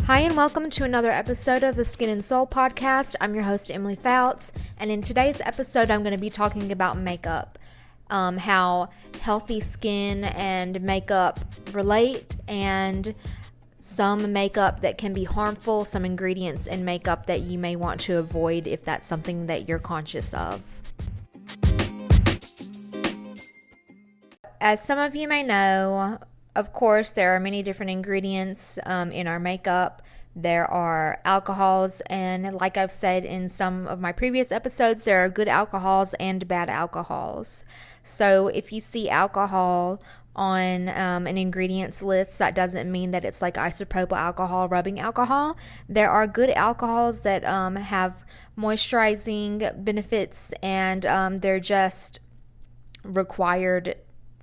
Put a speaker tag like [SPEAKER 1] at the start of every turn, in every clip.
[SPEAKER 1] Hi, and welcome to another episode of the Skin and Soul podcast. I'm your host, Emily Fouts, and in today's episode, I'm going to be talking about makeup, how healthy skin and makeup relate, and some makeup that can be harmful, some ingredients in makeup that you may want to avoid if that's something that you're conscious of. As some of you may know, of course, there are many different ingredients in our makeup. There are alcohols, and like I've said in some of my previous episodes, there are good alcohols and bad alcohols. So if you see alcohol on an ingredients list, that doesn't mean that it's like isopropyl alcohol, rubbing alcohol. There are good alcohols that have moisturizing benefits, and they're just required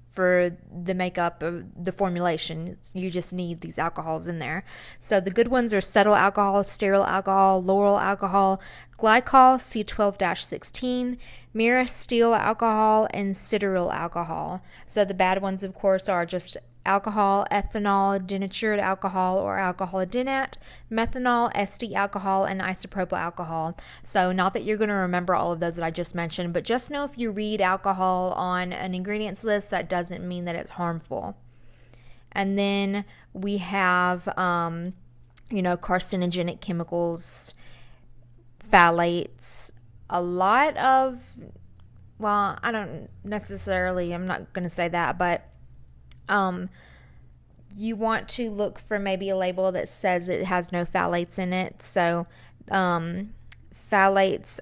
[SPEAKER 1] for the makeup of the formulation. You just need these alcohols in there. So the good ones are cetyl alcohol, stearyl alcohol, lauryl alcohol, glycol C12-16, myristyl alcohol, and sideryl alcohol. So the bad ones, of course, are just alcohol, ethanol, denatured alcohol or alcohol denat, methanol, ester alcohol, and isopropyl alcohol. So not that you're going to remember all of those that I just mentioned, but just know if you read alcohol on an ingredients list, that doesn't mean that it's harmful. And then we have, carcinogenic chemicals, phthalates, a lot of, I'm not going to say that, but you want to look for maybe a label that says it has no phthalates in it. So phthalates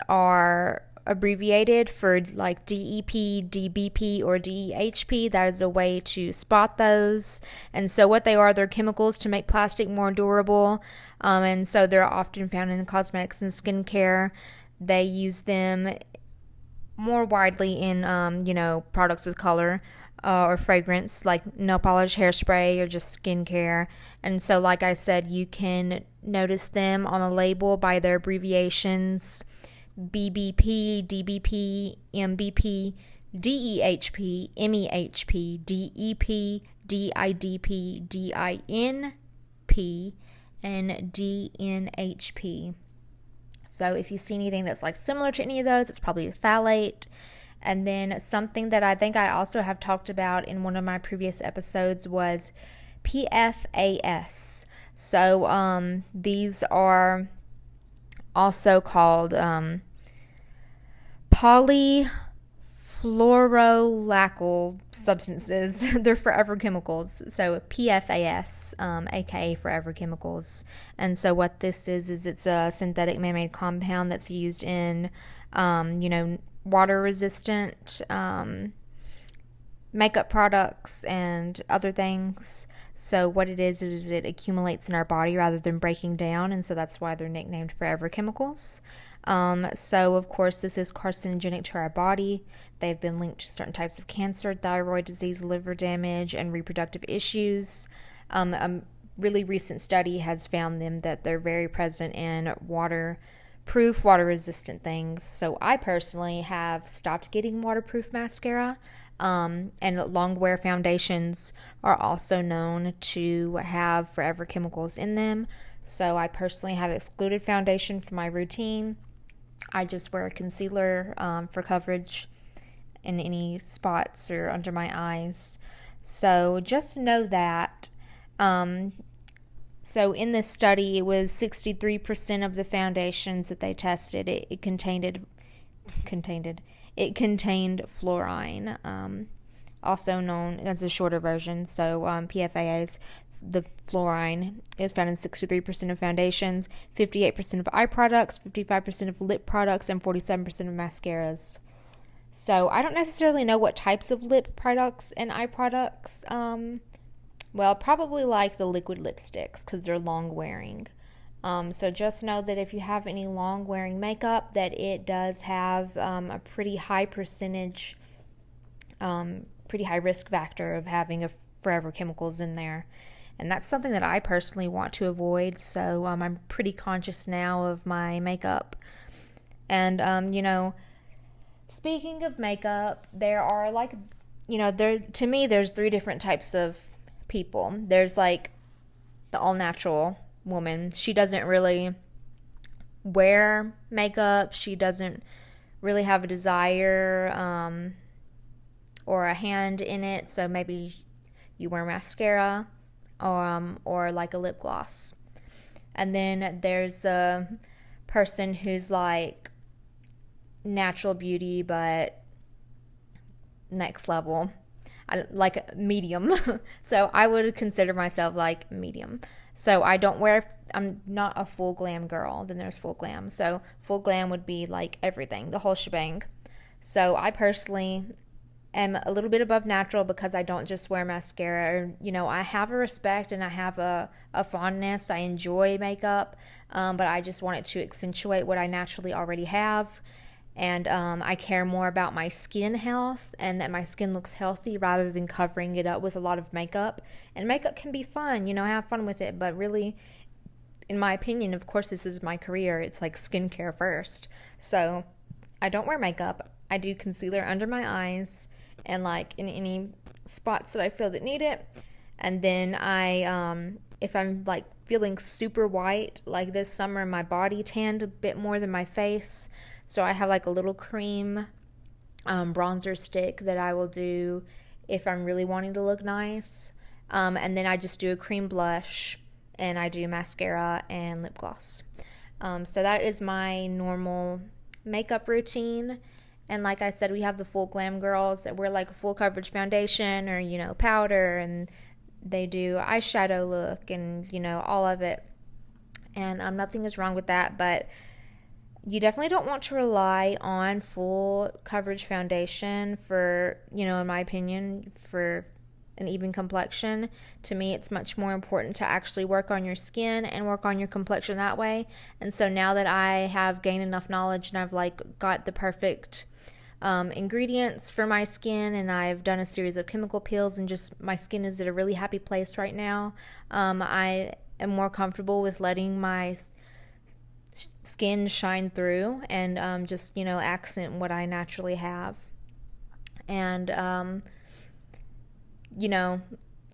[SPEAKER 1] are abbreviated for like DEP, DBP, or DEHP. That is a way to spot those. And so what they are, they're chemicals to make plastic more durable. And so they're often found in cosmetics and skincare. They use them more widely in, products with color. Or fragrance like nail polish, hairspray, or just skincare. And so, like I said, you can notice them on a label by their abbreviations: BBP, DBP, MBP, DEHP, MEHP, DEP, DIDP, DINP, and DNHP. So if you see anything that's like similar to any of those, it's probably a phthalate. And then something that I think I also have talked about in one of my previous episodes was PFAS. So these are also called polyfluoroalkyl substances. They're forever chemicals. So PFAS, aka forever chemicals. And so what this is it's a synthetic man-made compound that's used in, water resistant makeup products and other things. So what it is it accumulates in our body rather than breaking down, and so that's why they're nicknamed forever chemicals. So of course this is carcinogenic to our body. They've been linked to certain types of cancer, thyroid disease, liver damage, and reproductive issues. A really recent study has found them that they're very present in waterproof, water-resistant things. So I personally have stopped getting waterproof mascara, and long-wear foundations are also known to have forever chemicals in them. So I personally have excluded foundation from my routine. I just wear a concealer for coverage in any spots or under my eyes. So just know that. So in this study, it was 63% of the foundations that they tested. It contained fluorine, also known as a shorter version. So PFAS, the fluorine is found in 63% of foundations, 58% of eye products, 55% of lip products, and 47% of mascaras. So I don't necessarily know what types of lip products and eye products. Probably like the liquid lipsticks because they're long wearing. So just know that if you have any long wearing makeup, that it does have a pretty high percentage, pretty high risk factor of having forever chemicals in there. And that's something that I personally want to avoid. So I'm pretty conscious now of my makeup. And, speaking of makeup, there are to me, there's 3 different types of people. There's like the all natural woman. She doesn't really wear makeup. She doesn't really have a desire or a hand in it. So maybe you wear mascara or like a lip gloss. And then there's the person who's like natural beauty, but next level. Like medium. So I would consider myself like medium. So I'm not a full glam girl. Then there's full glam. So full glam would be like everything, the whole shebang. So I personally am a little bit above natural because I don't just wear mascara. I have a respect and I have a fondness. I enjoy makeup, but I just want it to accentuate what I naturally already have. And I care more about my skin health and that my skin looks healthy rather than covering it up with a lot of makeup. And makeup can be fun, have fun with it, but really, in my opinion, of course, this is my career. It's like skincare first. So I don't wear makeup. I do concealer under my eyes and like in any spots that I feel that need it. And then if I'm like feeling super white, like this summer, my body tanned a bit more than my face. So I have like a little cream bronzer stick that I will do if I'm really wanting to look nice. And then I just do a cream blush and I do mascara and lip gloss. So that is my normal makeup routine. And like I said, we have the full glam girls that wear like a full coverage foundation or, powder, and they do eyeshadow look and, all of it. And nothing is wrong with that, but you definitely don't want to rely on full coverage foundation for, in my opinion, for an even complexion. To me, it's much more important to actually work on your skin and work on your complexion that way. And so now that I have gained enough knowledge and I've like got the perfect ingredients for my skin, and I've done a series of chemical peels, and just my skin is at a really happy place right now. I am more comfortable with letting my skin shine through and just accent what I naturally have. And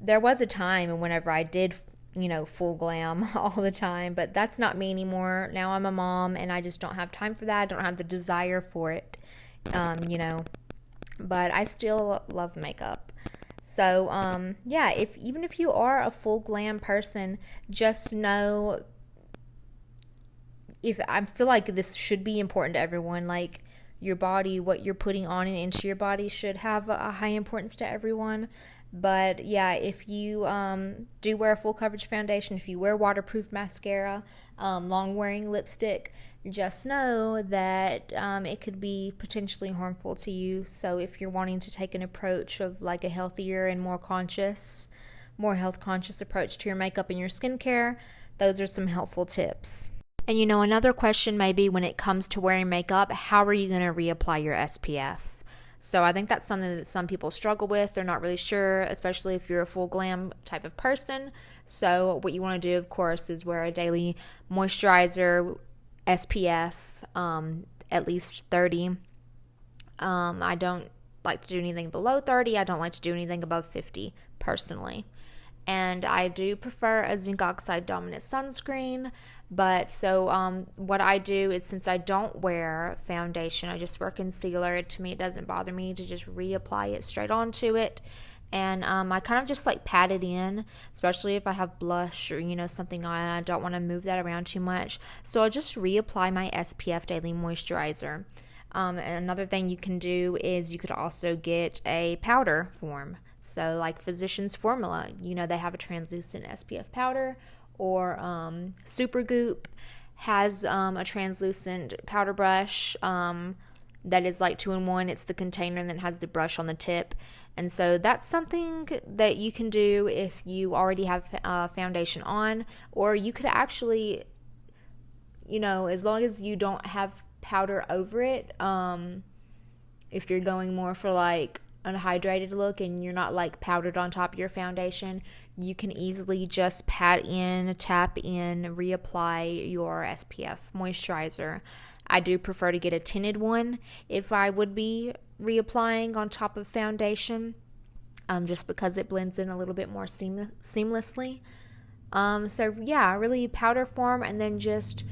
[SPEAKER 1] there was a time whenever I did full glam all the time, but that's not me anymore. Now I'm a mom and I just don't have time for that. I don't have the desire for it. But I still love makeup. So even if you are a full glam person, just know, if I feel like this should be important to everyone, like your body, what you're putting on and into your body should have a high importance to everyone. But yeah, if you do wear a full coverage foundation, if you wear waterproof mascara, long wearing lipstick, just know that it could be potentially harmful to you. So if you're wanting to take an approach of like a healthier and more health conscious approach to your makeup and your skincare, those are some helpful tips. And another question may be, when it comes to wearing makeup, how are you going to reapply your SPF? So I think that's something that some people struggle with. They're not really sure, especially if you're a full glam type of person. So what you want to do, of course, is wear a daily moisturizer, SPF, at least 30. I don't like to do anything below 30. I don't like to do anything above 50 personally. And I do prefer a zinc oxide dominant sunscreen. But so what I do is, since I don't wear foundation, I just wear concealer. To me, it doesn't bother me to just reapply it straight onto it. And I kind of just like pat it in, especially if I have blush or, something on it. I don't want to move that around too much. So I'll just reapply my SPF Daily Moisturizer. And another thing you can do is you could also get a powder form. So like Physicians Formula, they have a translucent SPF powder, or Supergoop has a translucent powder brush that is like 2-in-1. It's the container and then has the brush on the tip. And so that's something that you can do if you already have foundation on, or you could actually, as long as you don't have powder over it, if you're going more for like unhydrated look and you're not like powdered on top of your foundation, you can easily just tap in, reapply your SPF moisturizer. I do prefer to get a tinted one if I would be reapplying on top of foundation, just because it blends in a little bit more seamlessly. So yeah, really powder form, and then just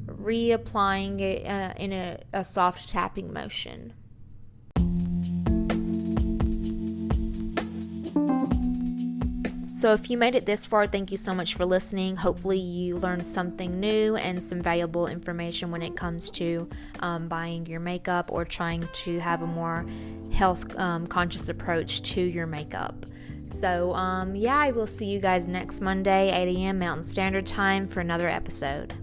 [SPEAKER 1] reapplying it in a soft tapping motion. So if you made it this far, thank you so much for listening. Hopefully you learned something new and some valuable information when it comes to buying your makeup or trying to have a more health conscious approach to your makeup. So yeah, I will see you guys next Monday, 8 a.m. Mountain Standard Time for another episode.